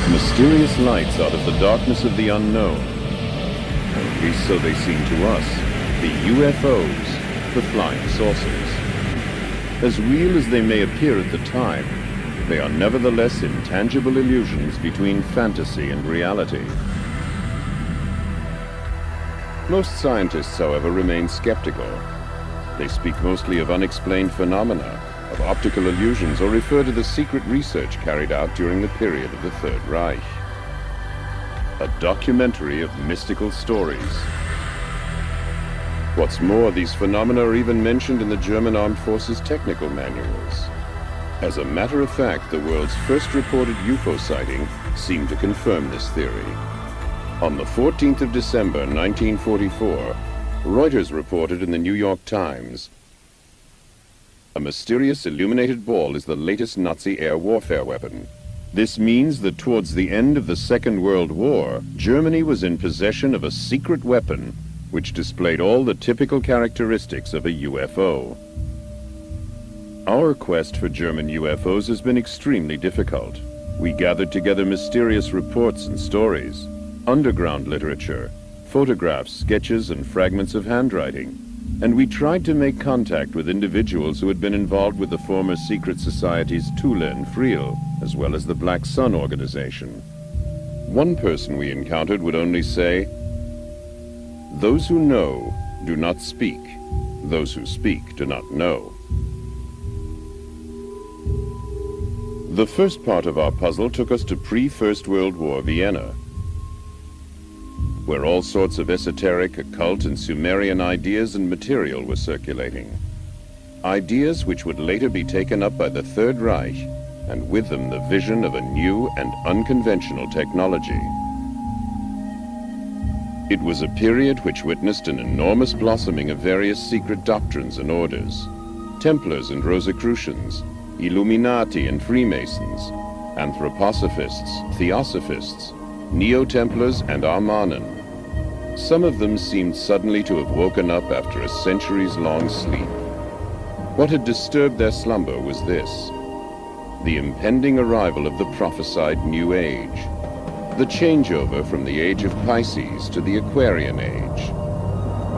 like mysterious lights out of the darkness of the unknown. At least so they seem to us, the UFOs, the flying saucers. As real as they may appear at the time, they are nevertheless intangible illusions between fantasy and reality. Most scientists, however, remain skeptical. They speak mostly of unexplained phenomena, of optical illusions, or refer to the secret research carried out during the period of the Third Reich. A documentary of mystical stories. What's more, these phenomena are even mentioned in the German Armed Forces technical manuals. As a matter of fact, the world's first reported UFO sighting seemed to confirm this theory. On the 14th of December, 1944, Reuters reported in the New York Times, "A mysterious illuminated ball is the latest Nazi air warfare weapon. This means that towards the end of the Second World War, Germany was in possession of a secret weapon which displayed all the typical characteristics of a UFO." Our quest for German UFOs has been extremely difficult. We gathered together mysterious reports and stories, underground literature, photographs, sketches, and fragments of handwriting. And we tried to make contact with individuals who had been involved with the former secret societies Thule and Friel, as well as the Black Sun organization. One person we encountered would only say, "Those who know do not speak. Those who speak do not know." The first part of our puzzle took us to pre-First World War Vienna, where all sorts of esoteric, occult, and Sumerian ideas and material were circulating. Ideas which would later be taken up by the Third Reich, and with them the vision of a new and unconventional technology. It was a period which witnessed an enormous blossoming of various secret doctrines and orders: Templars and Rosicrucians, Illuminati and Freemasons, Anthroposophists, Theosophists, Neo-Templars and Armanen. Some of them seemed suddenly to have woken up after a centuries-long sleep. What had disturbed their slumber was this: the impending arrival of the prophesied New Age, the changeover from the age of Pisces to the Aquarian Age.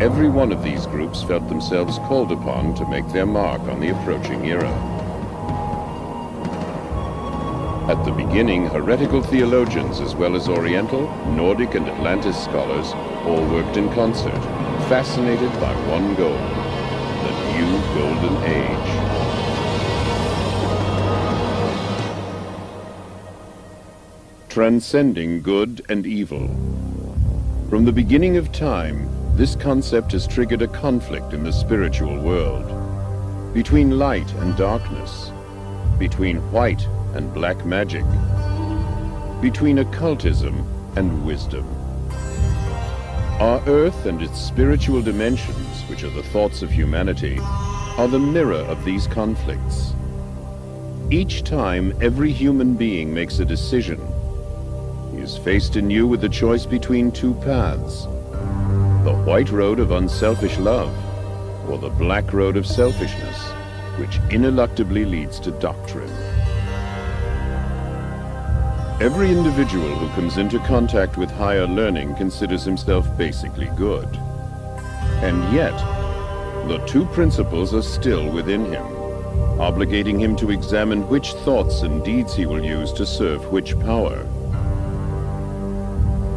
Every one of these groups felt themselves called upon to make their mark on the approaching era. At the beginning, heretical theologians as well as Oriental, Nordic, and Atlantis scholars all worked in concert, fascinated by one goal: the new golden age. Transcending good and evil. From the beginning of time, this concept has triggered a conflict in the spiritual world, between light and darkness, between white and black magic, between occultism and wisdom. Our Earth and its spiritual dimensions, which are the thoughts of humanity, are the mirror of these conflicts. Each time every human being makes a decision, he is faced anew with the choice between two paths: the white road of unselfish love, or the black road of selfishness, which ineluctably leads to doctrine. Every individual who comes into contact with higher learning considers himself basically good. And yet, the two principles are still within him, obligating him to examine which thoughts and deeds he will use to serve which power.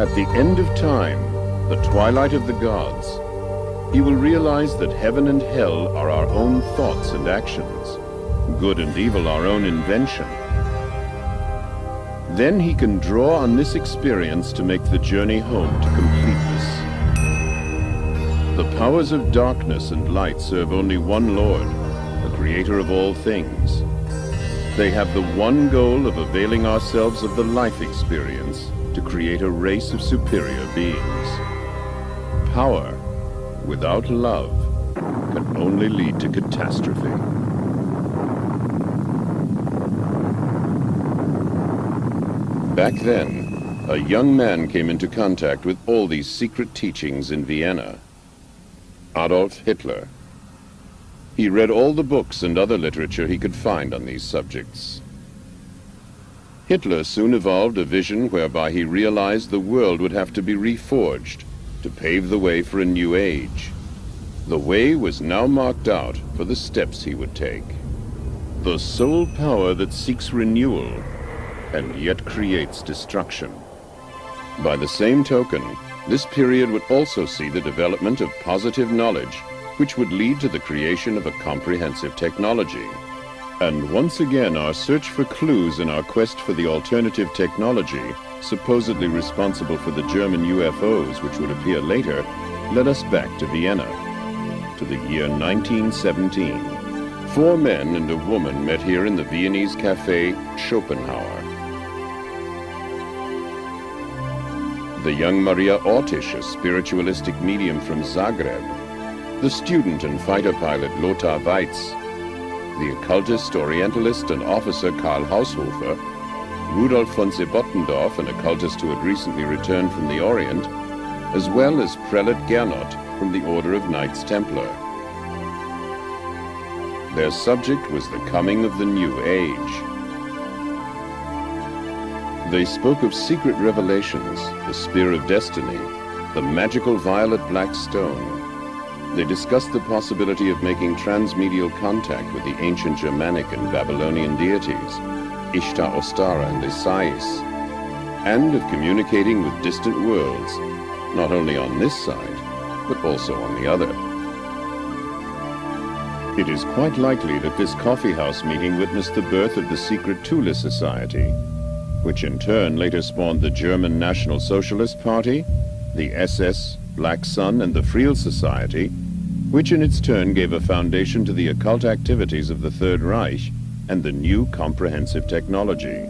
At the end of time, the twilight of the gods, he will realize that heaven and hell are our own thoughts and actions, good and evil our own invention. Then he can draw on this experience to make the journey home to completeness. The powers of darkness and light serve only one Lord, the creator of all things. They have the one goal of availing ourselves of the life experience to create a race of superior beings. Power without love can only lead to catastrophe. Back then, a young man came into contact with all these secret teachings in Vienna: Adolf Hitler. He read all the books and other literature he could find on these subjects. Hitler soon evolved a vision whereby he realized the world would have to be reforged to pave the way for a new age. The way was now marked out for the steps he would take. The sole power that seeks renewal and yet creates destruction. By the same token, this period would also see the development of positive knowledge, which would lead to the creation of a comprehensive technology. And once again, our search for clues in our quest for the alternative technology, supposedly responsible for the German UFOs which would appear later, led us back to Vienna, to the year 1917. 4 men and a woman met here in the Viennese cafe Schopenhauer. The young Maria Ortisch, a spiritualistic medium from Zagreb, the student and fighter pilot Lothar Weitz, the occultist, orientalist, and officer Karl Haushofer, Rudolf von Sebottendorf, an occultist who had recently returned from the Orient, as well as Prelate Gernot from the Order of Knights Templar. Their subject was the coming of the New Age. They spoke of secret revelations, the Spear of Destiny, the magical violet black stone. They discussed the possibility of making transmedial contact with the ancient Germanic and Babylonian deities, Ishtar, Ostara, and Isais, and of communicating with distant worlds, not only on this side, but also on the other. It is quite likely that this coffeehouse meeting witnessed the birth of the secret Thule Society, which in turn later spawned the German National Socialist Party, the SS, Black Sun, and the Friel Society, which in its turn gave a foundation to the occult activities of the Third Reich and the new comprehensive technology.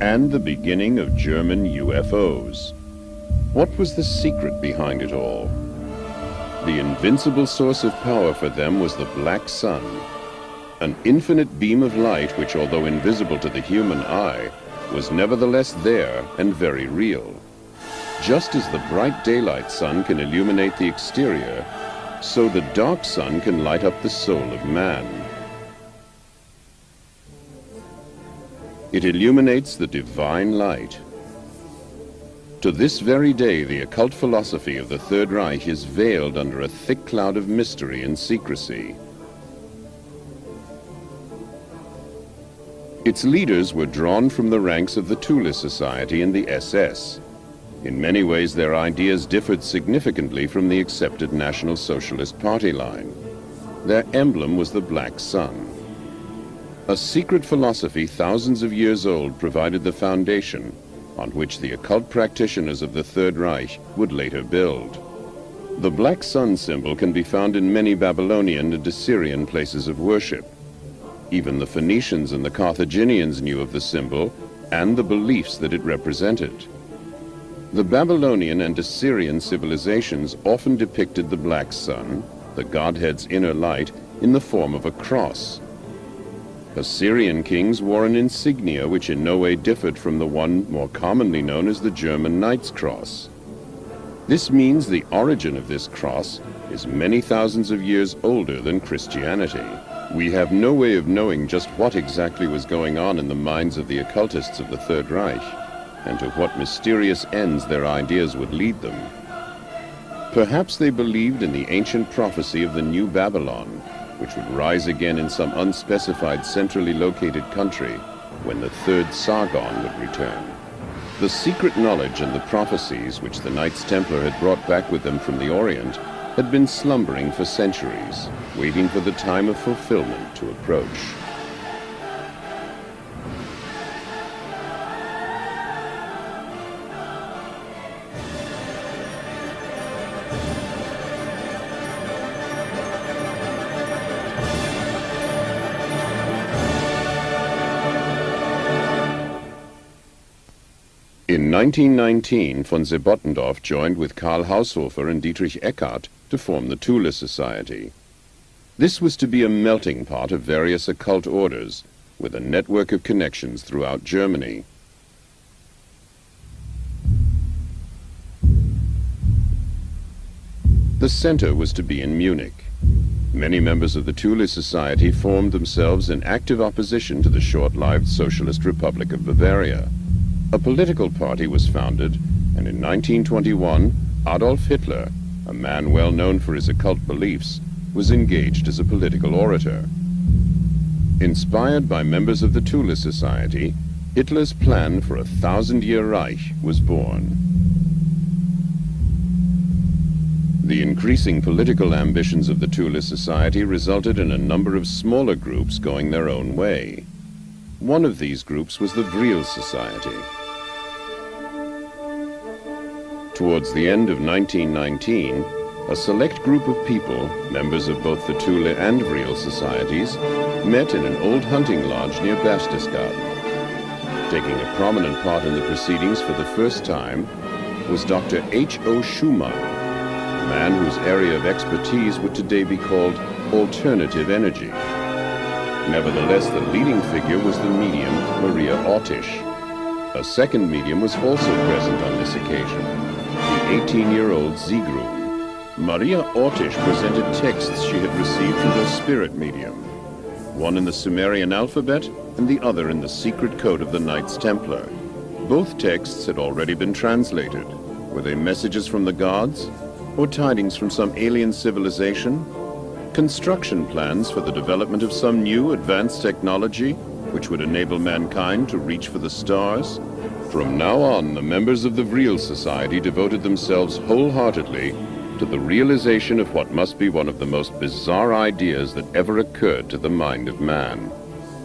And the beginning of German UFOs. What was the secret behind it all? The invincible source of power for them was the Black Sun, an infinite beam of light which, although invisible to the human eye, was nevertheless there and very real. Just as the bright daylight sun can illuminate the exterior, so the dark sun can light up the soul of man. It illuminates the divine light. To this very day, the occult philosophy of the Third Reich is veiled under a thick cloud of mystery and secrecy. Its leaders were drawn from the ranks of the Thule Society and the SS. In many ways, their ideas differed significantly from the accepted National Socialist Party line. Their emblem was the Black Sun. A secret philosophy thousands of years old provided the foundation on which the occult practitioners of the Third Reich would later build. The Black Sun symbol can be found in many Babylonian and Assyrian places of worship. Even the Phoenicians and the Carthaginians knew of the symbol and the beliefs that it represented. The Babylonian and Assyrian civilizations often depicted the Black Sun, the Godhead's inner light, in the form of a cross. Assyrian kings wore an insignia which in no way differed from the one more commonly known as the German Knight's Cross. This means the origin of this cross is many thousands of years older than Christianity. We have no way of knowing just what exactly was going on in the minds of the occultists of the Third Reich, and to what mysterious ends their ideas would lead them. Perhaps they believed in the ancient prophecy of the New Babylon, which would rise again in some unspecified centrally located country when the third Sargon would return. The secret knowledge and the prophecies which the Knights Templar had brought back with them from the Orient had been slumbering for centuries, waiting for the time of fulfillment to approach. In 1919, von Sebottendorf joined with Karl Haushofer and Dietrich Eckart to form the Thule Society. This was to be a melting pot of various occult orders, with a network of connections throughout Germany. The center was to be in Munich. Many members of the Thule Society formed themselves in active opposition to the short-lived Socialist Republic of Bavaria. A political party was founded, and in 1921, Adolf Hitler, a man well known for his occult beliefs, was engaged as a political orator. Inspired by members of the Thule Society, Hitler's plan for a 1,000-year Reich was born. The increasing political ambitions of the Thule Society resulted in a number of smaller groups going their own way. One of these groups was the Vril Society. Towards the end of 1919, a select group of people, members of both the Thule and Vril societies, met in an old hunting lodge near Berchtesgaden. Taking a prominent part in the proceedings for the first time was Dr. H.O. Schumann, a man whose area of expertise would today be called alternative energy. Nevertheless, the leading figure was the medium, Maria Ortisch. A second medium was also present on this occasion, the 18-year-old Sigrun. Maria Ortisch presented texts she had received from her spirit medium, one in the Sumerian alphabet and the other in the secret code of the Knights Templar. Both texts had already been translated. Were they messages from the gods, or tidings from some alien civilization? Construction plans for the development of some new advanced technology which would enable mankind to reach for the stars? From now on, the members of the Vril Society devoted themselves wholeheartedly to the realization of what must be one of the most bizarre ideas that ever occurred to the mind of man.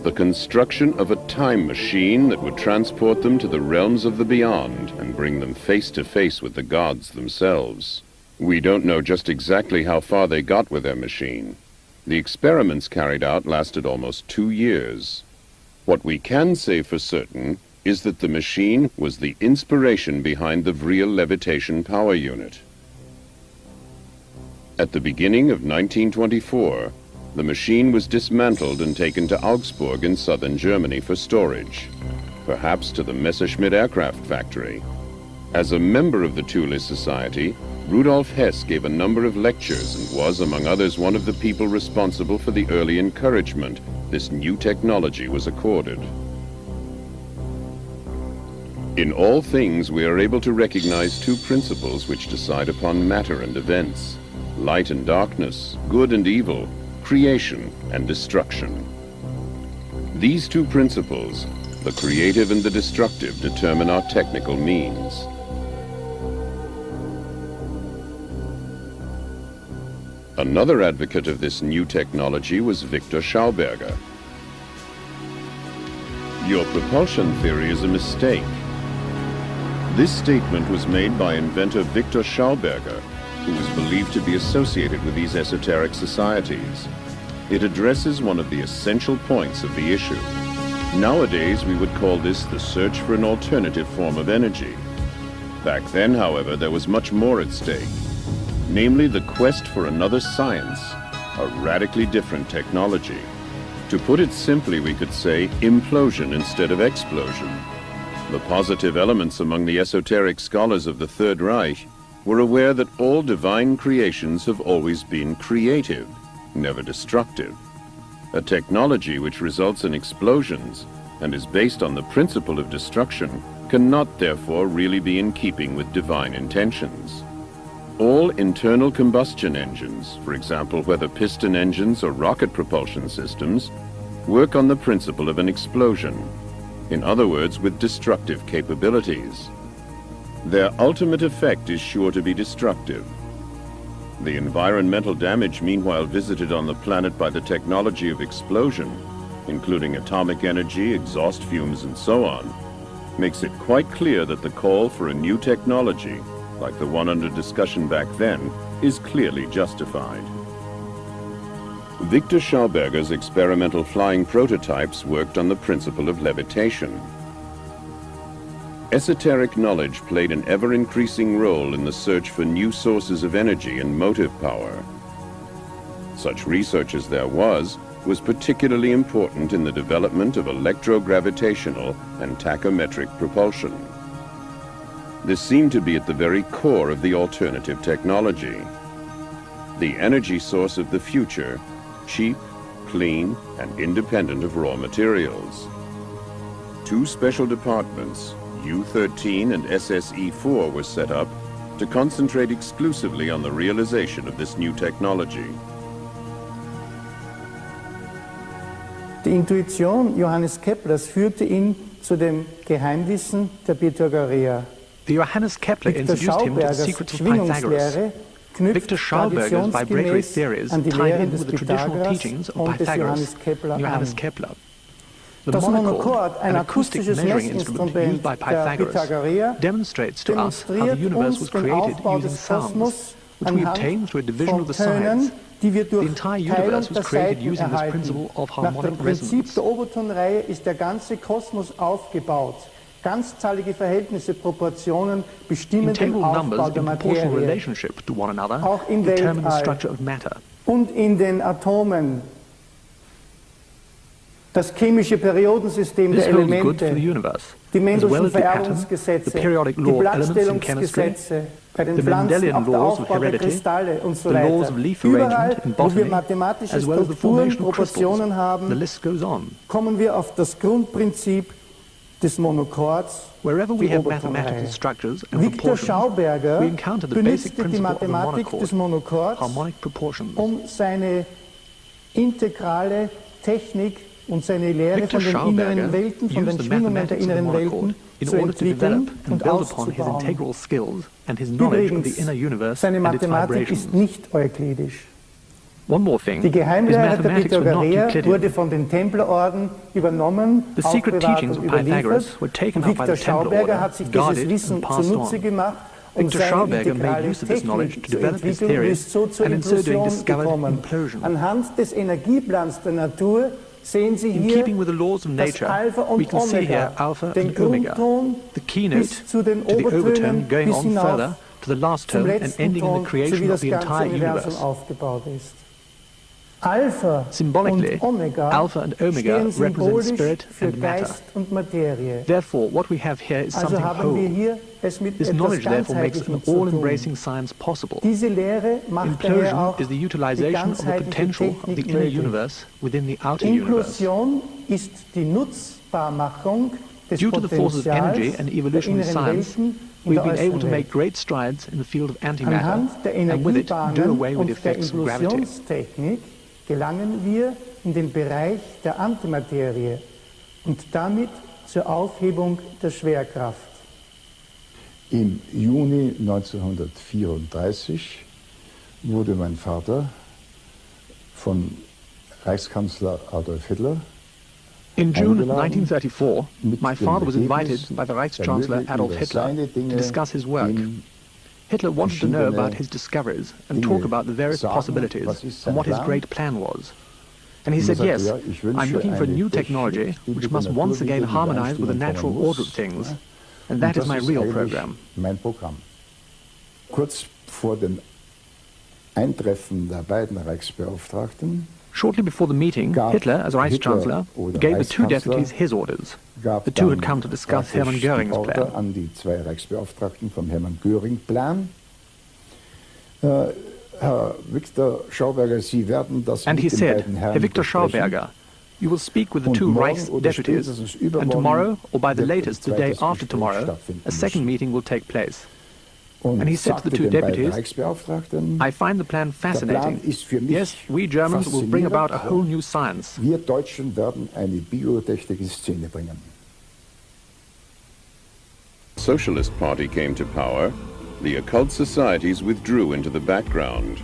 The construction of a time machine that would transport them to the realms of the beyond and bring them face to face with the gods themselves. We don't know just exactly how far they got with their machine. The experiments carried out lasted almost 2 years. What we can say for certain is that the machine was the inspiration behind the Vril levitation power unit. At the beginning of 1924, the machine was dismantled and taken to Augsburg in southern Germany for storage, perhaps to the Messerschmitt aircraft factory. As a member of the Thule Society, Rudolf Hess gave a number of lectures and was, among others, one of the people responsible for the early encouragement this new technology was accorded. In all things, we are able to recognize two principles which decide upon matter and events: light and darkness, good and evil, creation and destruction. These two principles, the creative and the destructive, determine our technical means. Another advocate of this new technology was Victor Schauberger. Your propulsion theory is a mistake. This statement was made by inventor Victor Schauberger, who was believed to be associated with these esoteric societies. It addresses one of the essential points of the issue. Nowadays, we would call this the search for an alternative form of energy. Back then, however, there was much more at stake, namely the quest for another science, a radically different technology. To put it simply, we could say implosion instead of explosion. The positive elements among the esoteric scholars of the Third Reich were aware that all divine creations have always been creative, never destructive. A technology which results in explosions and is based on the principle of destruction cannot therefore really be in keeping with divine intentions. All internal combustion engines, for example whether piston engines or rocket propulsion systems, work on the principle of an explosion, in other words with destructive capabilities. Their ultimate effect is sure to be destructive. The environmental damage meanwhile visited on the planet by the technology of explosion, including atomic energy, exhaust fumes, and so on, makes it quite clear that the call for a new technology, like the one under discussion back then, is clearly justified. Victor Schauberger's experimental flying prototypes worked on the principle of levitation. Esoteric knowledge played an ever-increasing role in the search for new sources of energy and motive power. Such research as there was particularly important in the development of electrogravitational and tachometric propulsion. This seemed to be at the very core of the alternative technology. the energy source of the future, cheap, clean, and independent of raw materials. Two special departments, U-13 and SSE-4, were set up to concentrate exclusively on the realization of this new technology. Die Intuition Johannes Keplers führte ihn zu dem Geheimwissen der Pythagoreer. Johannes Kepler introduced him to the secrets of Pythagoras. Victor Schauberger's vibratory theories tied in with the traditional teachings of Pythagoras and Johannes Kepler. The monochord, an acoustic measuring instrument used by Pythagoras, demonstrates to us how the universe was created using sounds, which we obtain through a division of the sides. The entire universe was created using this principle of harmonic resonance. Nach dem Prinzip der Obertonreihe ist der ganze Kosmos aufgebaut. Ganzzahlige Verhältnisse, Proportionen bestimmen den Aufbau der Materie. Auch im Weltall und in den Atomen. Das chemische Periodensystem der Elemente, die Mendelschen Vererbungsgesetze, die Blattstellungsgesetze bei den Pflanzen, auch der Aufbau der Kristalle und so weiter. Überall, wo wir mathematische Strukturen, Proportionen haben, kommen wir auf das Grundprinzip des Monochords, die Obertonreihe. Victor Schauberger benutzte die Mathematik des Monochords, um seine integrale Technik und seine Lehre von den inneren Welten, von den Schwingungen der inneren Welten zu entwickeln und auszubauen. Übrigens, seine Mathematik ist nicht euklidisch. Die Geheimlehre der Pythagoreer wurde von den Templerorden übernommen, aufbewahrt und überliefert. Und Victor Schauberger hat sich dieses Wissen zunutze gemacht, um seine integrale Technik zu entwickeln und ist so zur Implosion gekommen. Anhand des Energieplans der Natur sehen Sie hier das Alpha und Omega, den Grundton bis zu den Obertönen bis hinauf zum letzten Ton, so wie das ganze Universum aufgebaut ist. Alpha und Omega stehen symbolisch für Geist und Materie. Therefore, what we have here is something whole. This knowledge therefore makes an all-embracing science possible. Diese Lehre macht daher auch is the utilization of the potential of the inner universe within the outer Inklusion ist die Nutzbarmachung des Due to the forces of energy Potenzials and der evolutionary inneren science, Welten und we've der been able to äußeren make Welt. great strides in the field of antimatter, Anhand der and with it do Energiebahnen away with the und der effects of gravity. Inklusionstechnik gelangen wir in den Bereich der Antimaterie und damit zur Aufhebung der Schwerkraft. Im Juni 1934 wurde mein Vater von Reichskanzler Adolf Hitler In June 1934, my father was invited by the Reichschancellor Adolf Hitler to discuss his work. Hitler wanted to know about his discoveries and talk about the various possibilities and what his great plan was. And he said, yes, I'm looking for a new technology which must once again harmonize with the natural order of things. And that is my real program. Mein Programm. Kurz vor dem Eintreffen der beiden Reichsbeauftragten Shortly before the meeting, Hitler, as Reichschancellor, gave the two deputies his orders. The two had come to discuss Hermann Göring's plan. An die zwei Reichsbeauftragten vom Hermann Göring-Plan. Herr Victor Schauberger, Sie werden das And he mit den said, beiden Herren Herr Victor besprechen. Schauberger, you will speak with the two Reichs deputies, and tomorrow, or by the latest the day after tomorrow, a second meeting will take place. And he said to the two deputies, I find the plan fascinating. Yes, we Germans will bring about a whole new science. Wir Deutschen werden eine Biotechnik in Szene bringen. Socialist Party came to power, the occult societies withdrew into the background.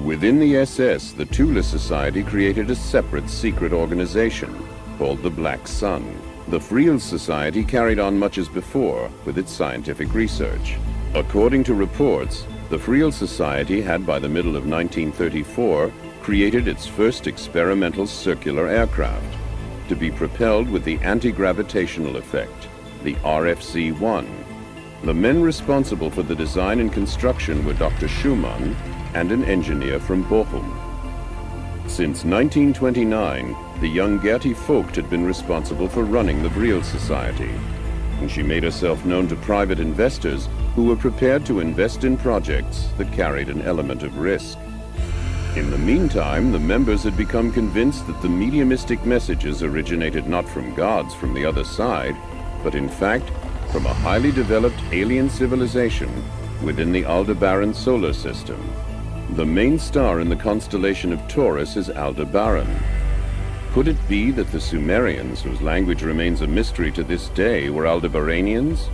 Within the SS, the Thule Society created a separate secret organization called the Black Sun. The Friel Society carried on much as before with its scientific research. According to reports, the Friel Society had by the middle of 1934 created its first experimental circular aircraft to be propelled with the anti-gravitational effect, the RFC-1. The men responsible for the design and construction were Dr. Schumann and an engineer from Bochum. Since 1929, the young Gertie Vogt had been responsible for running the Friel Society, and she made herself known to private investors who were prepared to invest in projects that carried an element of risk. In the meantime, the members had become convinced that the mediumistic messages originated not from gods from the other side, but in fact from a highly developed alien civilization within the Aldebaran solar system. The main star in the constellation of Taurus is Aldebaran. Could it be that the Sumerians, whose language remains a mystery to this day, were Aldebaranians?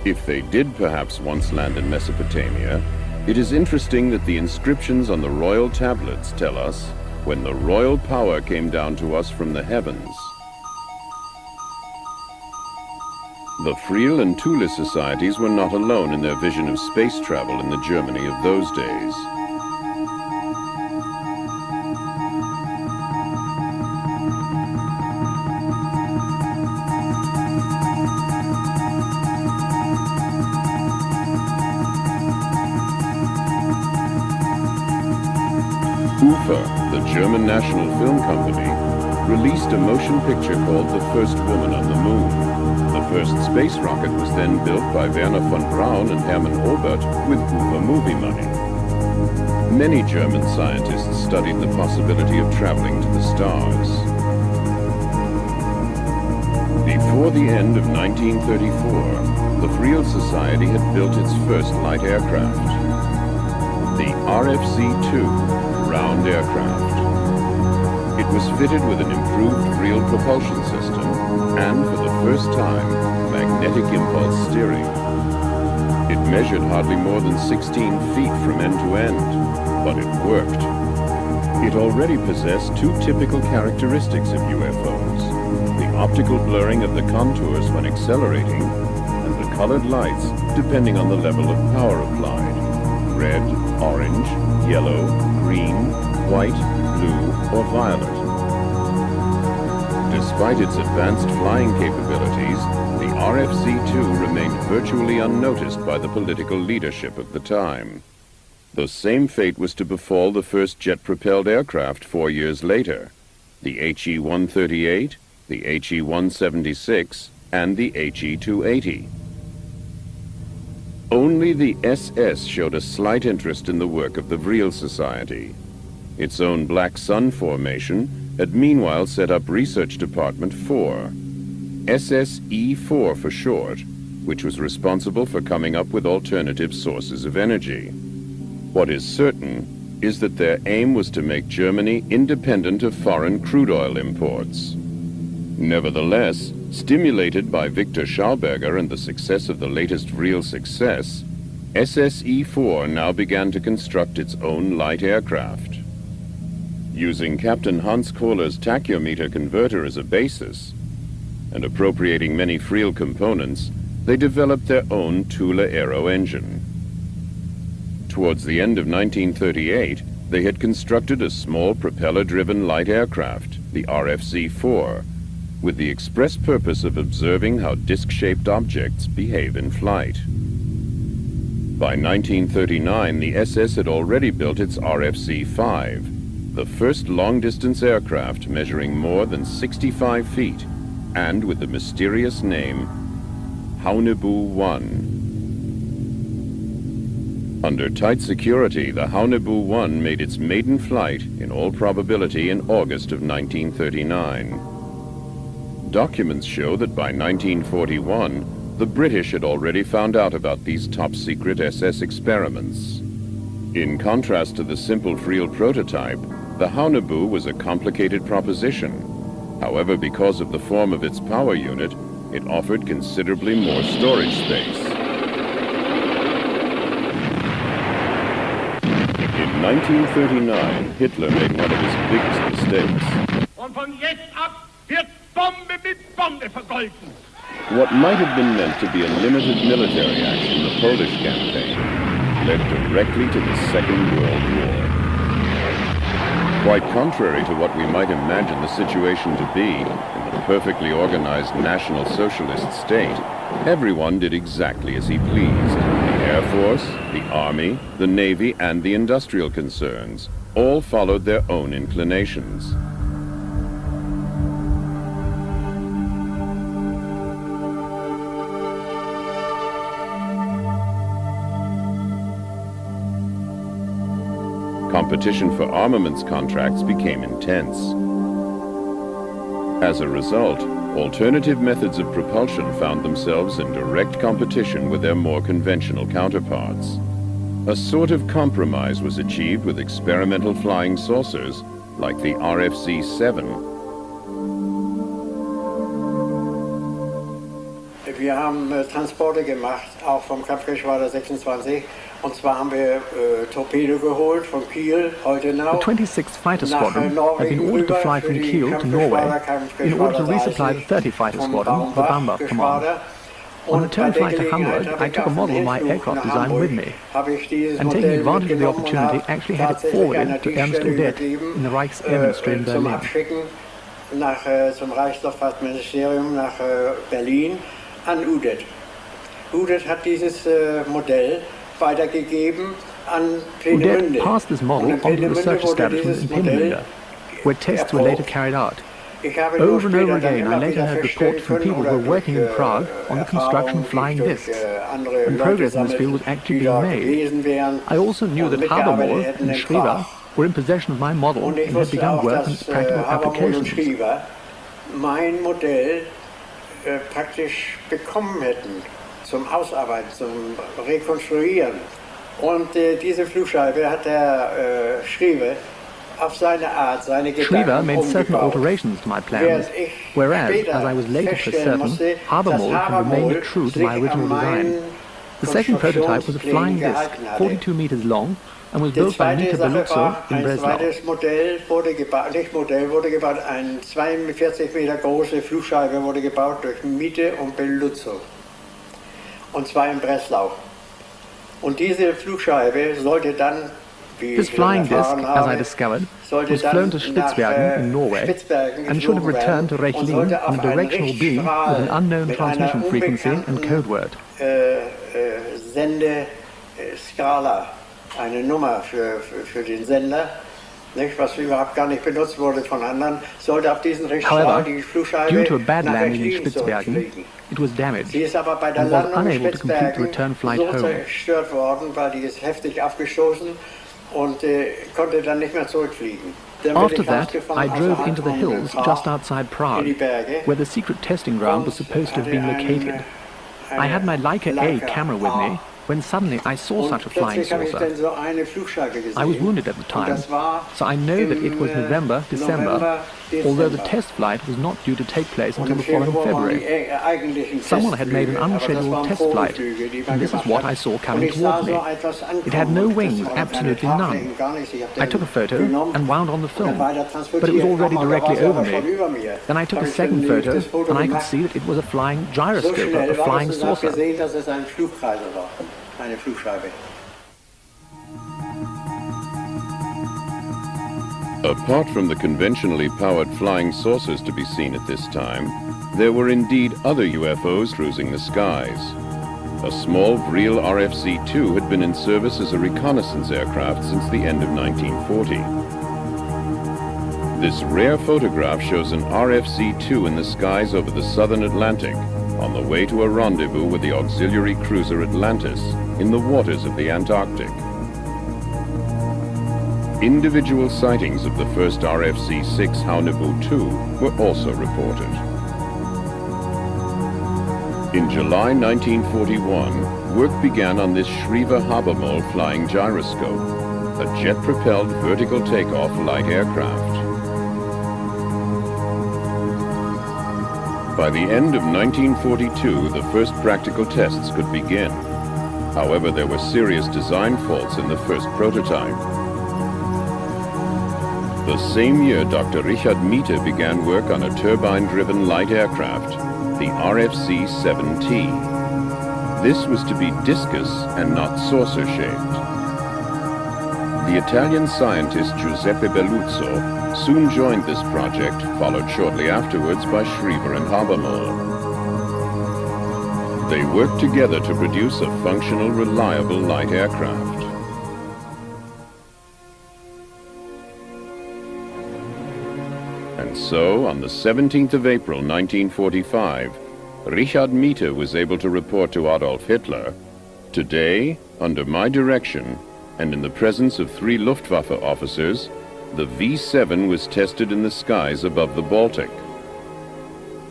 If they did perhaps once land in Mesopotamia, it is interesting that the inscriptions on the royal tablets tell us when the royal power came down to us from the heavens. The Friel and Thule societies were not alone in their vision of space travel in the Germany of those days. The German national film company, released a motion picture called The First Woman on the Moon. The first space rocket was then built by Werner von Braun and Hermann Oberth with UFA movie money. Many German scientists studied the possibility of traveling to the stars. Before the end of 1934, the Friel Society had built its first light aircraft, the RFC-2 round aircraft. It was fitted with an improved Friel propulsion system and, for the first time, magnetic impulse steering. It measured hardly more than 16 feet from end to end, but it worked. It already possessed two typical characteristics of UFOs: the optical blurring of the contours when accelerating, and the colored lights depending on the level of power applied: red, orange, yellow, green, white, blue, or violet. Despite its advanced flying capabilities, the RFC-2 remained virtually unnoticed by the political leadership of the time. The same fate was to befall the first jet-propelled aircraft 4 years later, the HE-138, the HE-176, and the HE-280. Only the SS showed a slight interest in the work of the Friel Society. Its own Black Sun formation had meanwhile set up Research Department 4, SSE-4 for short, which was responsible for coming up with alternative sources of energy. What is certain is that their aim was to make Germany independent of foreign crude oil imports. Nevertheless, stimulated by Victor Schauberger and the success of the latest Friel success, SSE-4 now began to construct its own light aircraft. Using Captain Hans Kohler's tachyometer converter as a basis, and appropriating many Friel components, they developed their own Thule aero engine. Towards the end of 1938, they had constructed a small propeller-driven light aircraft, the RFC-4, with the express purpose of observing how disc-shaped objects behave in flight. By 1939, the SS had already built its RFC-5, the first long-distance aircraft measuring more than 65 feet, and with the mysterious name Haunebu-1. Under tight security, the Haunebu-1 made its maiden flight, in all probability, in August of 1939. Documents show that by 1941, the British had already found out about these top-secret SS experiments. In contrast to the simple Friel prototype, the Haunebu was a complicated proposition. However, because of the form of its power unit, it offered considerably more storage space. In 1939, Hitler made one of his biggest mistakes. Und von jetzt ab wird Bombe mit Bombe vergolten. What might have been meant to be a limited military action, the Polish campaign, led directly to the Second World War. Quite contrary to what we might imagine the situation to be in the perfectly organized National Socialist state, everyone did exactly as he pleased. The Air Force, the Army, the Navy, and the industrial concerns all followed their own inclinations. Competition for armaments contracts became intense. As a result, alternative methods of propulsion found themselves in direct competition with their more conventional counterparts. A sort of compromise was achieved with experimental flying saucers like the RFC-7. Wir haben Transporte gemacht, auch vom Kampfgeschwader 26. Und zwar haben wir Torpedo geholt von Kiel, Holtenau. The 26th Fighter Squadron had been ordered to fly from Kiel to Norway in order to resupply the 30 Fighter Squadron, the Bamba Command. On return flight to Hamburg, I took a model of my aircraft design with me, and taking advantage of the opportunity, actually had it forwarded to Ernst Udet in the Reich's Air Ministry in Berlin. Zum Reichsluftfahrtministerium nach Berlin an Udet. Udet hat dieses Modell weitergegeben an Peenemünde. Udet passed this model on to the research establishment in Peenemünde, where tests were later carried out. Over and over again, I later heard reports from people who were working in Prague on the construction of flying discs, and progress in this field was actually being made. I also knew that Habermohl and Schriever were in possession of my model and had begun work on its practical applications. Mein Modell praktisch bekommen hätten zum Ausarbeiten, zum Rekonstruieren. Und diese Flugscheibe hat der Schriever auf seine Art, seine Schriever Gedanken made certain umgebaut. alterations to my plans, whereas, as I was later for certain, Habermohl had remained true to my original design. The second prototype was a flying disc, 42 meters long, and was built by Mita Beluzzo in Breslau. Ein zweites Modell wurde gebaut, eine 42 Meter große Flugscheibe wurde gebaut durch Mita und Beluzzo. Und zwar in Breslau. Und diese Flugscheibe sollte dann, This flying disc, as I discovered, was flown to Spitzbergen in Norway and should have returned to Reichlin on a directional beam with an unknown transmission frequency and code word. Sendeskala, eine Nummer für den Sender, nicht, was überhaupt gar nicht benutzt wurde von anderen, sollte auf diesen Richtstrahl die Flugscheibe due to a bad nach landing in Reichlin Spitzbergen, zurückfliegen. it was damaged Sie ist aber bei der and was Landung in unable to complete the Spitzbergen return flight so home. zerstört worden, weil die ist heftig aufgestoßen und konnte dann nicht mehr zurückfliegen. After that, I drove into the hills just outside Prague, where the secret testing ground was supposed to have been located. I had my Leica A camera with me, when suddenly I saw such a flying saucer. I was wounded at the time, so I know that it was November, December, although the test flight was not due to take place until the following February. Someone had made an unscheduled test flight, and this is what I saw coming towards me. It had no wings, absolutely none. I took a photo and wound on the film, but it was already directly over me. Then I took a second photo, and I could see that it was a flying gyroscope, a flying saucer. Eine Flugscheibe. Apart from the conventionally powered flying saucers to be seen at this time, there were indeed other UFOs cruising the skies. A small Vril RFC-2 had been in service as a reconnaissance aircraft since the end of 1940. This rare photograph shows an RFC-2 in the skies over the southern Atlantic, on the way to a rendezvous with the auxiliary cruiser Atlantis in the waters of the Antarctic. Individual sightings of the first RFC-6 Haunebu-2 were also reported. In July 1941, work began on this Schriever-Habermohl flying gyroscope, a jet-propelled vertical takeoff light aircraft. By the end of 1942, the first practical tests could begin. However, there were serious design faults in the first prototype. The same year, Dr. Richard Mita began work on a turbine-driven light aircraft, the RFC-7T. This was to be discus and not saucer-shaped. The Italian scientist Giuseppe Beluzzo soon joined this project, followed shortly afterwards by Schriever and Habermohl. They worked together to produce a functional, reliable light aircraft. And so, on the 17th of April 1945, Richard Mita was able to report to Adolf Hitler, "Today, under my direction, and in the presence of 3 Luftwaffe officers, the V-7 was tested in the skies above the Baltic.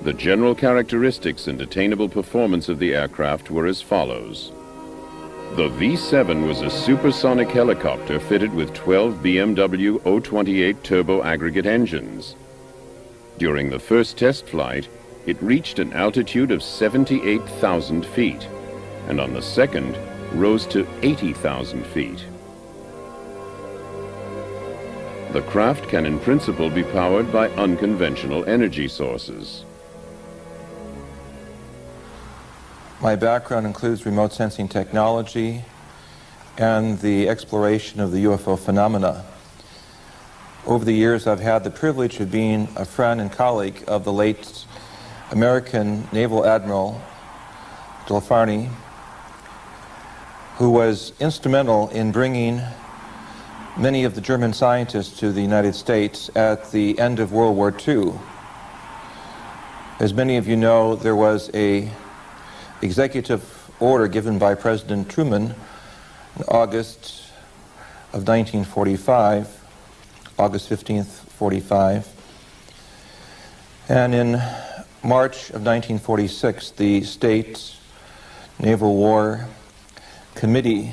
The general characteristics and attainable performance of the aircraft were as follows. The V-7 was a supersonic helicopter fitted with 12 BMW 028 turbo aggregate engines. During the first test flight, it reached an altitude of 78,000 feet, and on the second, rose to 80,000 feet. The craft can in principle be powered by unconventional energy sources. My background includes remote sensing technology and the exploration of the UFO phenomena. Over the years, I've had the privilege of being a friend and colleague of the late American Naval Admiral Delfarny, who was instrumental in bringing many of the German scientists to the United States at the end of World War II. As many of you know, there was an executive order given by President Truman in August of 1945, August 15th, 45. And in March of 1946, the State Naval War Committee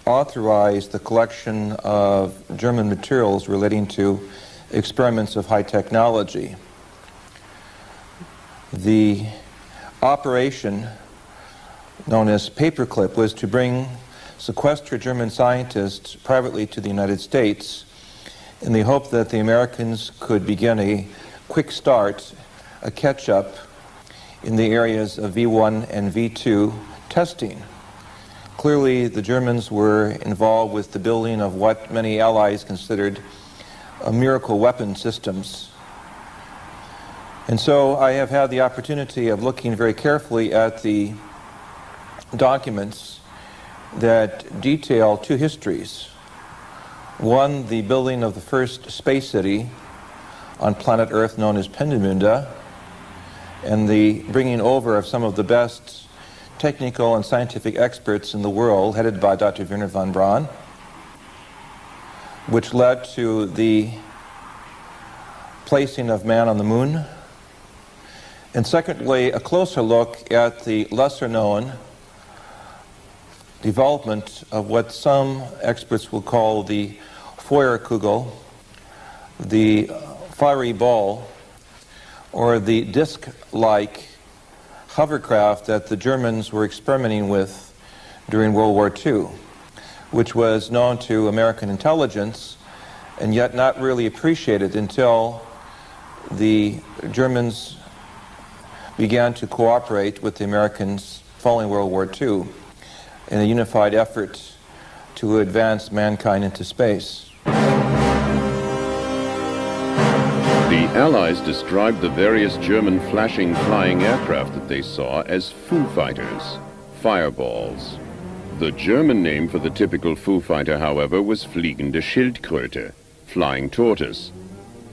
authorized the collection of German materials relating to experiments of high technology. The operation known as Paperclip was to bring sequestered German scientists privately to the United States in the hope that the Americans could begin a quick start, a catch-up in the areas of V1 and V2 testing. Clearly, the Germans were involved with the building of what many allies considered miracle weapon systems. And so I have had the opportunity of looking very carefully at the documents that detail 2 histories. One, the building of the first space city on planet Earth known as Peenemünde, and the bringing over of some of the best technical and scientific experts in the world, headed by Dr. Wernher von Braun, which led to the placing of man on the moon. And secondly, a closer look at the lesser-known development of what some experts will call the Feuerkugel, the fiery ball, or the disc-like hovercraft that the Germans were experimenting with during World War II, which was known to American intelligence and yet not really appreciated until the Germans began to cooperate with the Americans following World War II in a unified effort to advance mankind into space. The Allies described the various German flashing flying aircraft that they saw as Foo Fighters, fireballs. The German name for the typical Foo Fighter, however, was Fliegende Schildkröte, flying tortoise,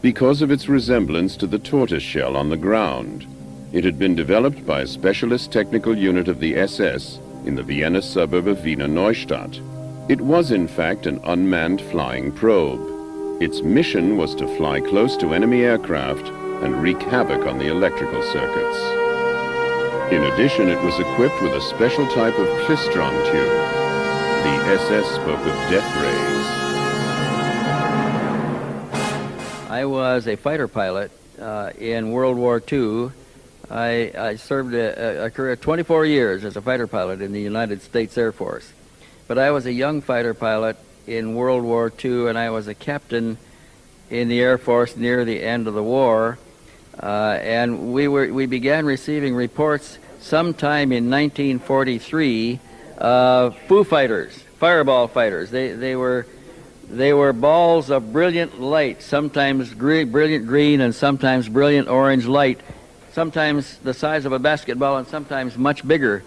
because of its resemblance to the tortoise shell on the ground. It had been developed by a specialist technical unit of the SS in the Vienna suburb of Wiener Neustadt. It was in fact an unmanned flying probe. Its mission was to fly close to enemy aircraft and wreak havoc on the electrical circuits. In addition, it was equipped with a special type of klystron tube. The SS spoke of death rays. I was a fighter pilot in World War II. I served a career of 24 years as a fighter pilot in the United States Air Force. But I was a young fighter pilot in World War II, and I was a captain in the Air Force near the end of the war. And we began receiving reports sometime in 1943 of Foo Fighters, fireball fighters. They were balls of brilliant light, sometimes brilliant green and sometimes brilliant orange light, sometimes the size of a basketball and sometimes much bigger,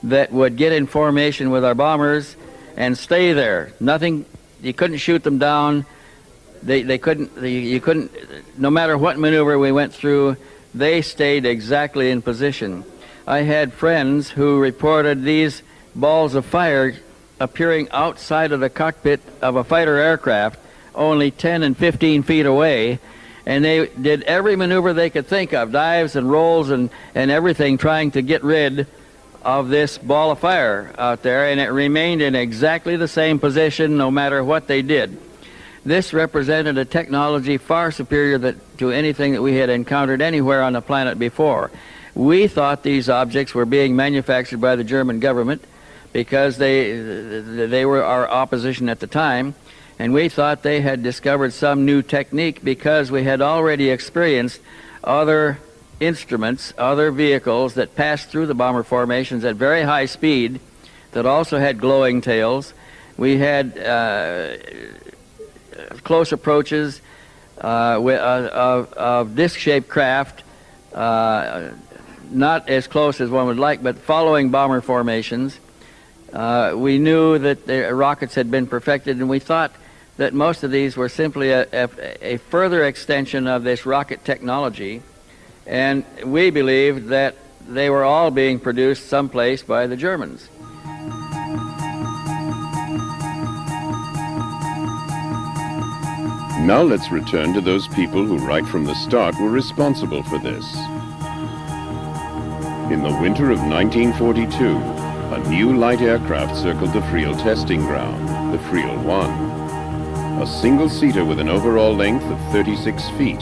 that would get in formation with our bombers and stay there. Nothing, you couldn't shoot them down. You couldn't, no matter what maneuver we went through, they stayed exactly in position. I had friends who reported these balls of fire appearing outside of the cockpit of a fighter aircraft only 10 and 15 feet away, and they did every maneuver they could think of, dives and rolls and everything, trying to get rid of this ball of fire out there, and it remained in exactly the same position no matter what they did. This represented a technology far superior to anything that we had encountered anywhere on the planet before. We thought these objects were being manufactured by the German government because they were our opposition at the time, and we thought they had discovered some new technique because we had already experienced other instruments, other vehicles that passed through the bomber formations at very high speed that also had glowing tails. We had close approaches of disc-shaped craft, not as close as one would like, but following bomber formations. We knew that the rockets had been perfected, and we thought that most of these were simply a further extension of this rocket technology, and we believed that they were all being produced someplace by the Germans. Now let's return to those people who right from the start were responsible for this. In the winter of 1942, a new light aircraft circled the Friel testing ground, the Friel 1. A single-seater with an overall length of 36 feet.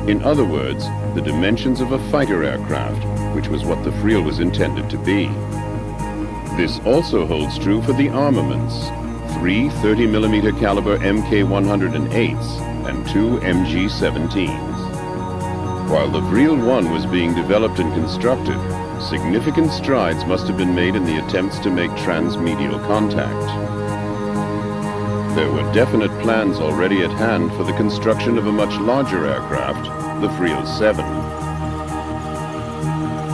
In other words, the dimensions of a fighter aircraft, which was what the Friel was intended to be. This also holds true for the armaments. 3 30mm caliber Mk108s and 2 MG17s. While the Friel 1 was being developed and constructed, significant strides must have been made in the attempts to make transmedial contact. There were definite plans already at hand for the construction of a much larger aircraft, the Friel 7.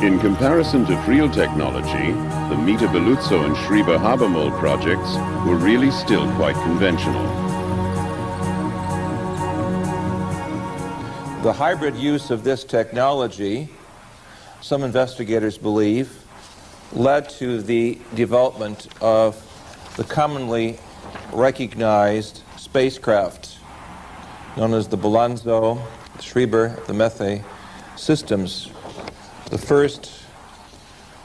In comparison to Friel technology, the Mita Beluzzo and Schreiber-Habermold projects were really still quite conventional. The hybrid use of this technology, some investigators believe, led to the development of the commonly recognized spacecraft known as the Beluzzo, the Schreiber, the Methe systems. The first,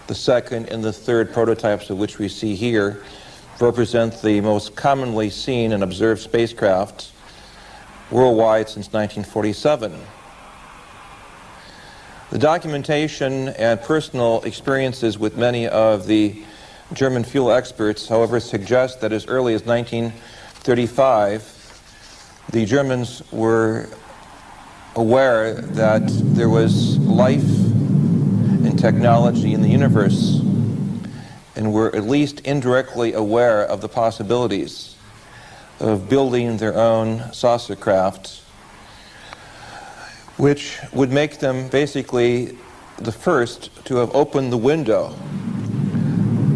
the second, and the third prototypes of which we see here represent the most commonly seen and observed spacecraft worldwide since 1947. The documentation and personal experiences with many of the German fuel experts, however, suggest that as early as 1935, the Germans were aware that there was life and technology in the universe, and were at least indirectly aware of the possibilities of building their own saucer craft, which would make them basically the first to have opened the window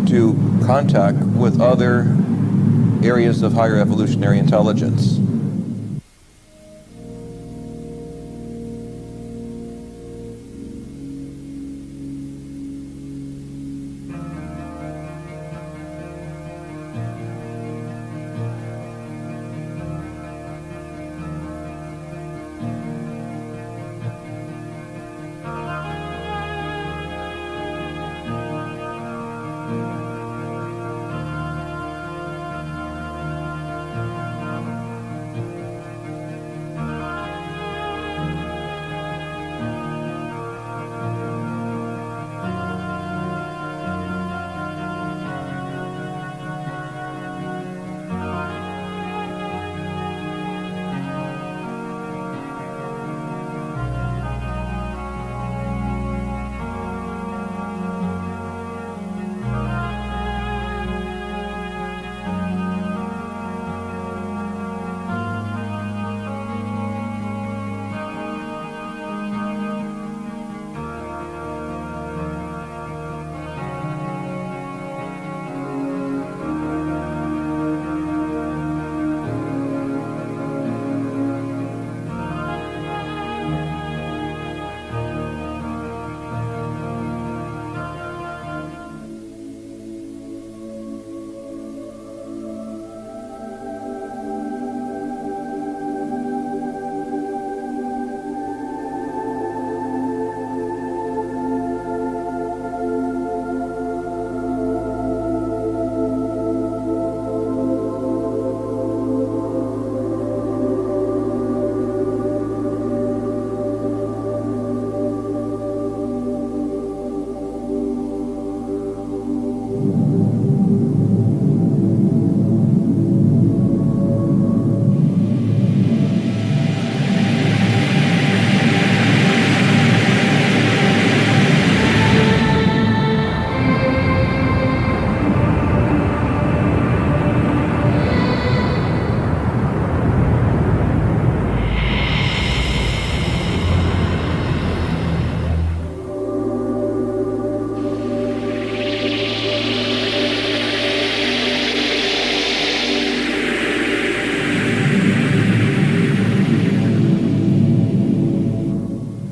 to contact with other areas of higher evolutionary intelligence.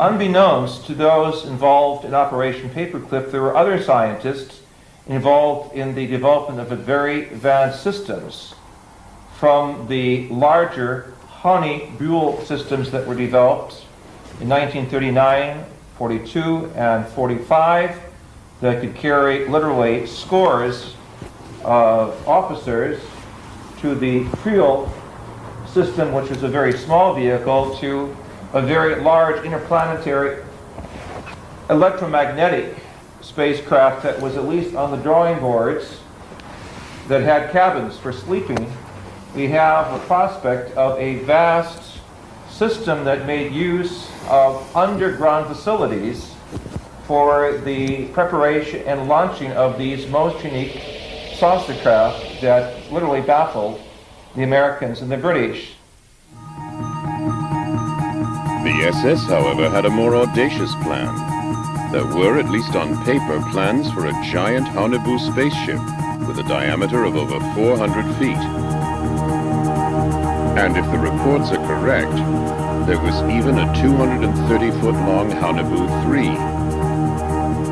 unbeknownst to those involved in Operation Paperclip, there were other scientists involved in the development of very advanced systems, from the larger honey buell systems that were developed in 1939, 42, and 45 that could carry literally scores of officers, to the Creel system, which was a very small vehicle, to a very large interplanetary electromagnetic spacecraft that was at least on the drawing boards, that had cabins for sleeping. We have a prospect of a vast system that made use of underground facilities for the preparation and launching of these most unique saucer craft that literally baffled the Americans and the British. The SS, however, had a more audacious plan. There were, at least on paper, plans for a giant Haunebu spaceship with a diameter of over 400 feet. And if the reports are correct, there was even a 230-foot-long Haunebu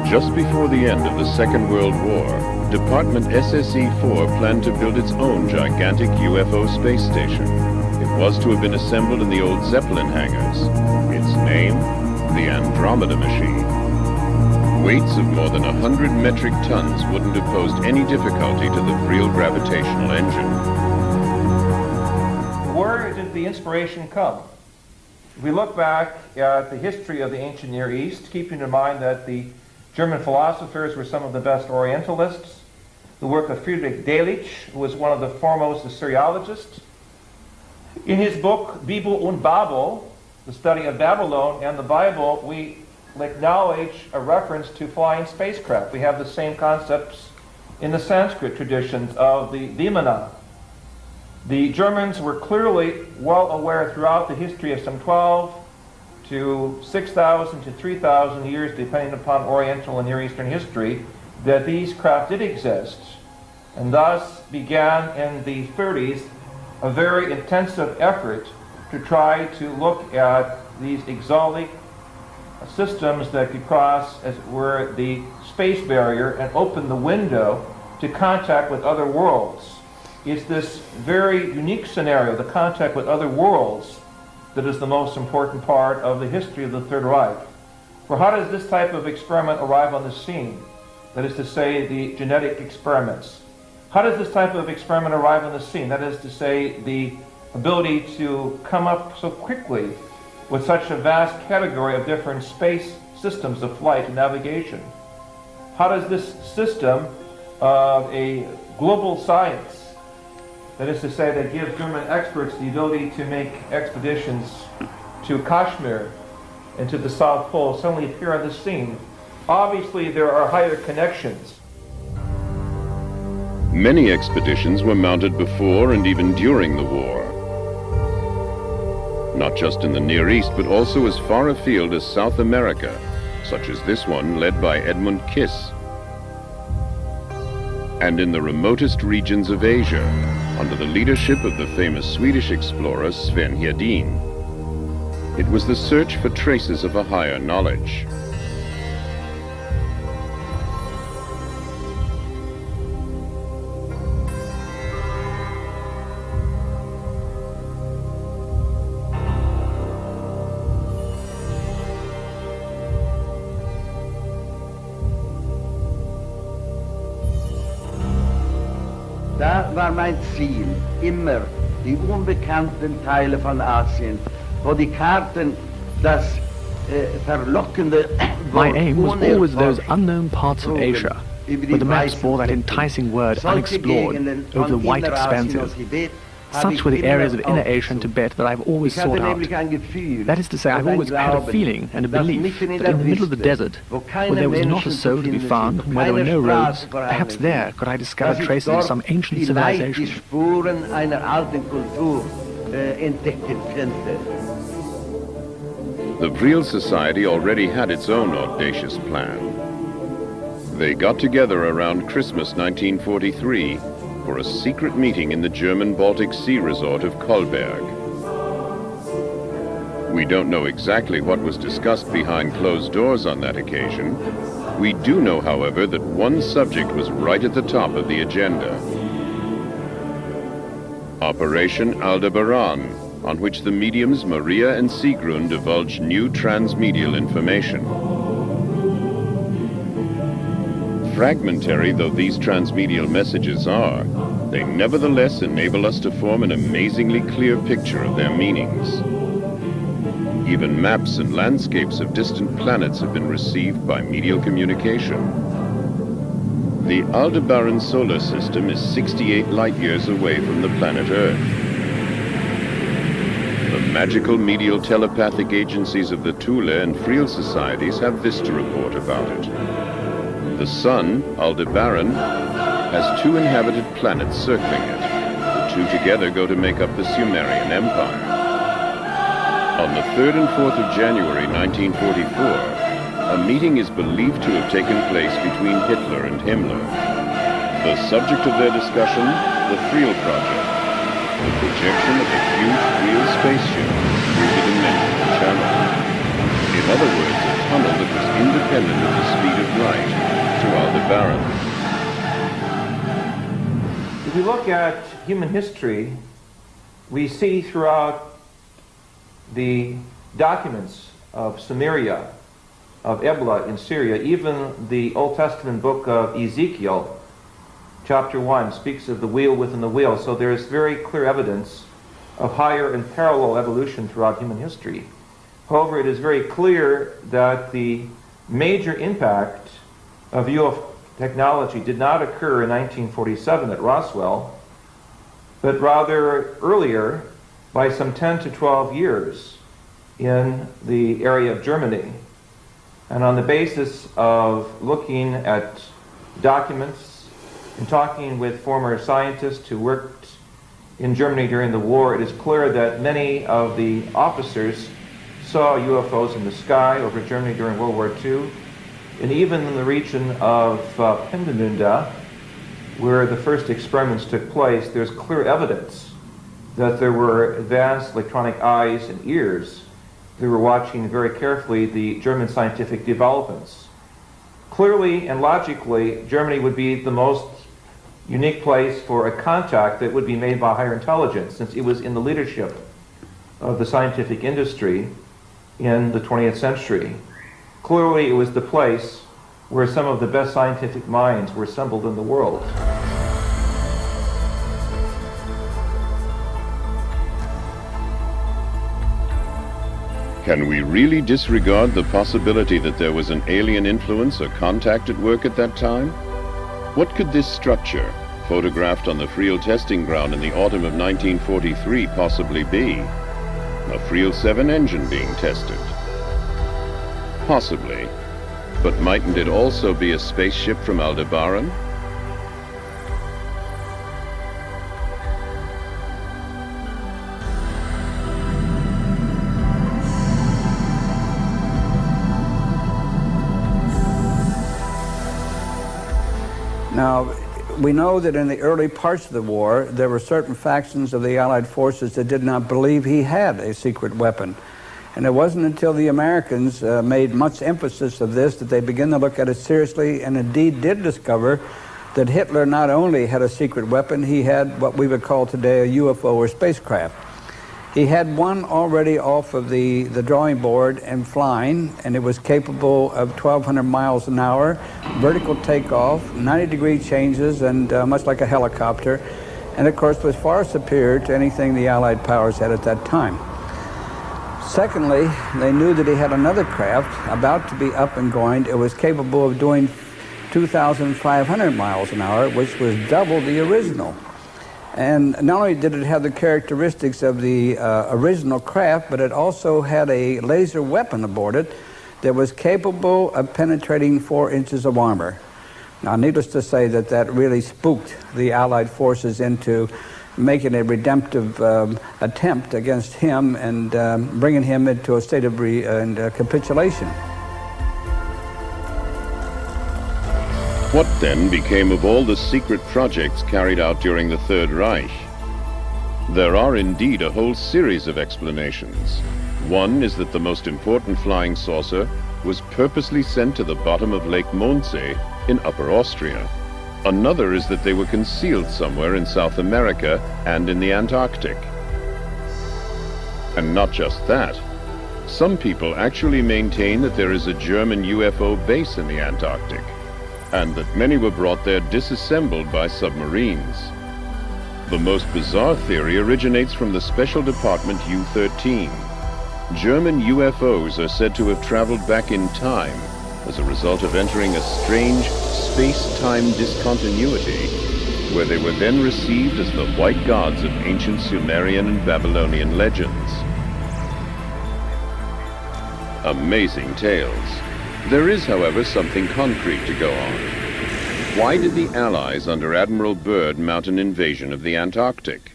3. Just before the end of the Second World War, Department SSE-4 planned to build its own gigantic UFO space station. It was to have been assembled in the old Zeppelin hangars. Its name, the Andromeda Machine. Weights of more than 100 metric tons wouldn't have posed any difficulty to the real gravitational engine. Where did the inspiration come? If we look back at the history of the ancient Near East, keeping in mind that the German philosophers were some of the best Orientalists, the work of Friedrich Delitzsch, who was one of the foremost Assyriologists. In his book, Bibel und Babel, the study of Babylon and the Bible, we acknowledge a reference to flying spacecraft. We have the same concepts in the Sanskrit traditions of the Vimana. The Germans were clearly well aware throughout the history of some 12 to 6,000 to 3,000 years, depending upon Oriental and Near Eastern history, that these craft did exist, and thus began in the 30s a very intensive effort to try to look at these exotic systems that could cross, as it were, the space barrier and open the window to contact with other worlds. It's this very unique scenario, the contact with other worlds, that is the most important part of the history of the Third Reich. For how does this type of experiment arrive on the scene? That is to say, the genetic experiments. How does this type of experiment arrive on the scene? That is to say, the ability to come up so quickly with such a vast category of different space systems of flight and navigation. How does this system of a global science, that is to say, that gives German experts the ability to make expeditions to Kashmir and to the South Pole, suddenly appear on the scene? Obviously, there are higher connections. Many expeditions were mounted before and even during the war. Not just in the Near East, but also as far afield as South America, such as this one led by Edmund Kiss. And in the remotest regions of Asia, under the leadership of the famous Swedish explorer Sven Hedin. It was the search for traces of a higher knowledge. Da war mein Ziel immer die unbekannten Teile von Asien, wo die Karten das verlockende My aim was always those unknown parts of Asia, where the maps bore that enticing word unexplored over the white expanses. Such were the areas of Inner Asia and Tibet that I've always sought out. That is to say, I've always had a feeling and a belief that in the middle of the desert, where there was not a soul to be found, and where there were no roads, perhaps there could I discover traces of some ancient civilization. The Vril Society already had its own audacious plan. They got together around Christmas 1943 for a secret meeting in the German Baltic Sea resort of Kolberg. We don't know exactly what was discussed behind closed doors on that occasion. We do know, however, that one subject was right at the top of the agenda. Operation Aldebaran, on which the mediums Maria and Sigrun divulged new transmedial information. Fragmentary though these transmedial messages are, they nevertheless enable us to form an amazingly clear picture of their meanings. Even maps and landscapes of distant planets have been received by medial communication. The Aldebaran solar system is 68 light-years away from the planet Earth. The magical medial telepathic agencies of the Thule and Friel societies have this to report about it. The sun, Aldebaran, has 2 inhabited planets circling it. The 2 together go to make up the Sumerian Empire. On the 3rd and 4th of January 1944, a meeting is believed to have taken place between Hitler and Himmler. The subject of their discussion, the Friel project, the projection of a huge Friel spaceship through the dimensional channel. In other words, a tunnel that was independent of the speed of light to Aldebaran. If we look at human history, we see throughout the documents of Sumeria, of Ebla in Syria, even the Old Testament book of Ezekiel, chapter 1, speaks of the wheel within the wheel. So there is very clear evidence of higher and parallel evolution throughout human history. However, it is very clear that the major impact of UFO technology did not occur in 1947 at Roswell, but rather earlier, by some 10 to 12 years in the area of Germany. And on the basis of looking at documents and talking with former scientists who worked in Germany during the war, it is clear that many of the officers saw UFOs in the sky over Germany during World War II, and even in the region of Pindemünde, where the first experiments took place, there's clear evidence that there were advanced electronic eyes and ears that were watching very carefully the German scientific developments. Clearly and logically, Germany would be the most unique place for a contact that would be made by higher intelligence, since it was in the leadership of the scientific industry in the 20th century. Clearly, it was the place where some of the best scientific minds were assembled in the world. Can we really disregard the possibility that there was an alien influence or contact at work at that time? What could this structure, photographed on the Friel testing ground in the autumn of 1943, possibly be? A Friel 7 engine being tested? Possibly. But mightn't it also be a spaceship from Aldebaran? Now, we know that in the early parts of the war, there were certain factions of the Allied forces that did not believe he had a secret weapon. And it wasn't until the Americans made much emphasis of this that they began to look at it seriously, and indeed did discover that Hitler not only had a secret weapon, he had what we would call today a UFO or spacecraft. He had one already off of the drawing board and flying, and it was capable of 1,200 miles an hour, vertical takeoff, 90-degree changes, and much like a helicopter, and of course was far superior to anything the Allied powers had at that time. Secondly, they knew that he had another craft about to be up and going. It was capable of doing 2,500 miles an hour, which was double the original. And not only did it have the characteristics of the original craft, but it also had a laser weapon aboard it that was capable of penetrating 4 inches of armor. Now, needless to say that that really spooked the Allied forces into making a redemptive attempt against him and bringing him into a state of capitulation. What then became of all the secret projects carried out during the Third Reich? There are indeed a whole series of explanations. One is that the most important flying saucer was purposely sent to the bottom of Lake Mondsee in Upper Austria. Another is that they were concealed somewhere in South America and in the Antarctic. And not just that. Some people actually maintain that there is a German UFO base in the Antarctic, and that many were brought there disassembled by submarines. The most bizarre theory originates from the Special Department U-13. German UFOs are said to have traveled back in time as a result of entering a strange space-time discontinuity, where they were then received as the white gods of ancient Sumerian and Babylonian legends. Amazing tales. There is, however, something concrete to go on. Why did the Allies under Admiral Byrd mount an invasion of the Antarctic?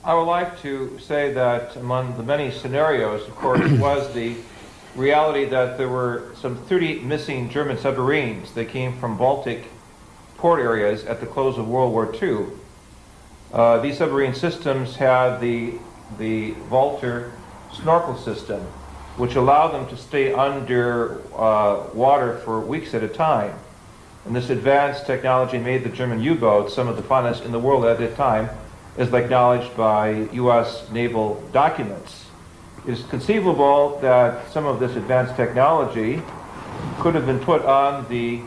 I would like to say that among the many scenarios, of course, was the reality that there were some 30 missing German submarines that came from Baltic port areas at the close of World War II. These submarine systems had the Walter snorkel system, which allowed them to stay under water for weeks at a time. And this advanced technology made the German U-boats some of the finest in the world at that time, as acknowledged by U.S. naval documents. It is conceivable that some of this advanced technology could have been put on the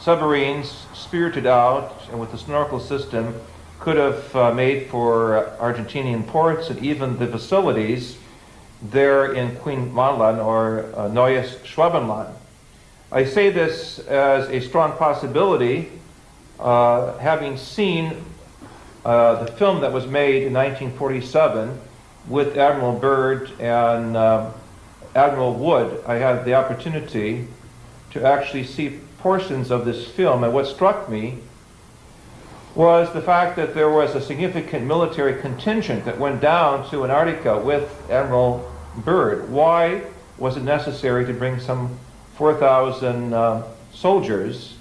submarines, spirited out, and with the snorkel system could have made for Argentinian ports and even the facilities there in Queen Maanland or Neues Schwabenland. I say this as a strong possibility, having seen the film that was made in 1947 with Admiral Byrd and Admiral Wood. I had the opportunity to actually see portions of this film, and what struck me was the fact that there was a significant military contingent that went down to Antarctica with Admiral Byrd. Why was it necessary to bring some 4,000 soldiers,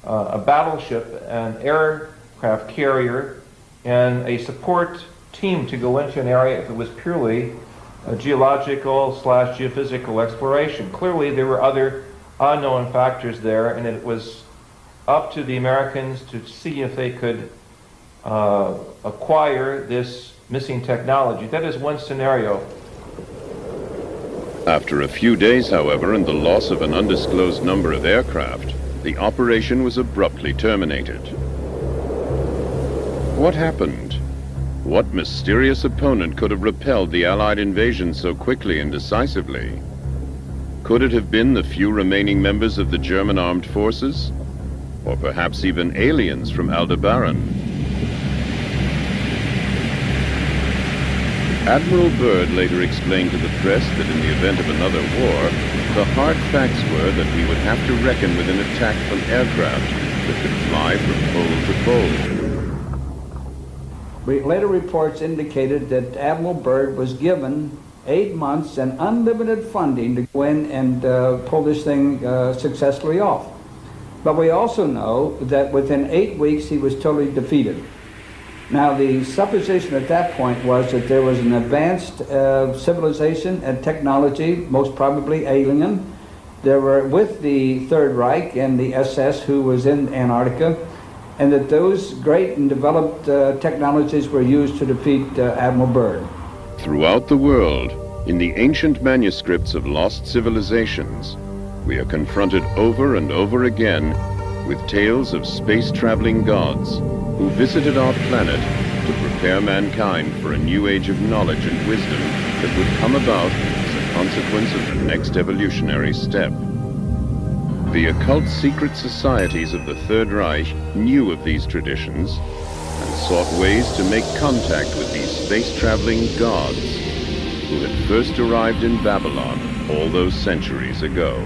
a battleship, an aircraft carrier, and a support team to go into an area if it was purely a geological/geophysical exploration? Clearly there were other unknown factors there, and it was up to the Americans to see if they could acquire this missing technology. That is one scenario. After a few days, however, and the loss of an undisclosed number of aircraft, the operation was abruptly terminated. What happened? What mysterious opponent could have repelled the Allied invasion so quickly and decisively? Could it have been the few remaining members of the German armed forces? Or perhaps even aliens from Aldebaran? Admiral Byrd later explained to the press that in the event of another war, the hard facts were that we would have to reckon with an attack from aircraft that could fly from pole to pole. Later reports indicated that Admiral Byrd was given 8 months and unlimited funding to go in and pull this thing successfully off. But we also know that within 8 weeks he was totally defeated. Now, the supposition at that point was that there was an advanced civilization and technology, most probably alien. There were with the Third Reich and the SS who was in Antarctica, and that those great and developed technologies were used to defeat Admiral Byrd. Throughout the world, in the ancient manuscripts of lost civilizations, we are confronted over and over again with tales of space-traveling gods who visited our planet to prepare mankind for a new age of knowledge and wisdom that would come about as a consequence of the next evolutionary step. The occult secret societies of the Third Reich knew of these traditions and sought ways to make contact with these space-traveling gods who had first arrived in Babylon all those centuries ago.